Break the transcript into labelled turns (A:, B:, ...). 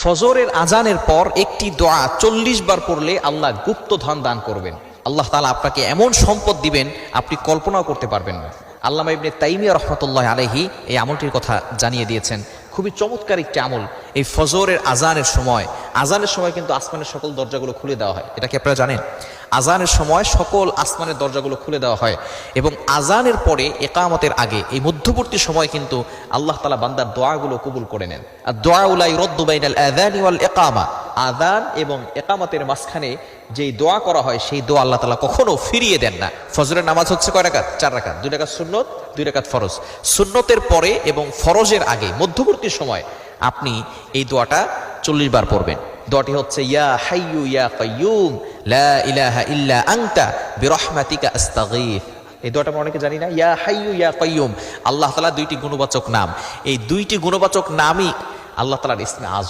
A: ফজরের আজানের পর একটি দোয়া 40 বার পড়লে আল্লাহ গুপ্তধন দান করবেন। আল্লাহ তাআলা আপনাকে এমন সম্পদ দিবেন আপনি কল্পনাও করতে পারবেন না। আল্লামা ইবনে তাইমিয়া রাহমাতুল্লাহ আলাইহি এই আমলটির কথা জানিয়ে দিয়েছেন। খুবই চমৎকার একটি আমল। এই ফজরের আজানের সময় কিন্তু আসমানের সকল দরজাগুলো খুলে দেওয়া হয়। এটা কি আপনারা জানেন? আজানের সময় সকল আসমানের দরজাগুলো খুলে দেওয়া হয় এবং আজানের পরে ইকামতের আগে এই মধ্যবর্তী সময় কিন্তু আল্লাহ তাআলা বান্দার দোয়াগুলো কবুল করে নেন। আর দোয়া লা ইউরাদ্দু বাইনাল আযানি ওয়াল ইকামা, আযান এবং ইকামতের মাঝখানে যেই দোয়া করা হয় সেই দোয়া আল্লাহ তাআলা কখনো ফিরিয়ে দেন না। ফজরের নামাজ হচ্ছে কয় রাকাত? 4 রাকাত, 2 রাকাত সুন্নত, 2 রাকাত ফরজ। সুন্নতের পরে এবং ফরজের আগে মধ্যবর্তী সময় আপনি এই দোয়াটা 40 বার পড়বেন। দোয়াটি হচ্ছে ইয়া হাইয়ু ইয়া কাইয়ুম লা ইলাহা ইল্লা আনতা বিরহমাতিকা আস্তাগীথ। এই দোয়াটা আমরা অনেকে জানি না। ইয়া হাইয়ু ইয়া কাইয়ুম, আল্লাহ তাআলা 2টি গুণবাচক নাম। এই 2টি গুণবাচক নামই আল্লাহ তাআলার ইসমে আযম।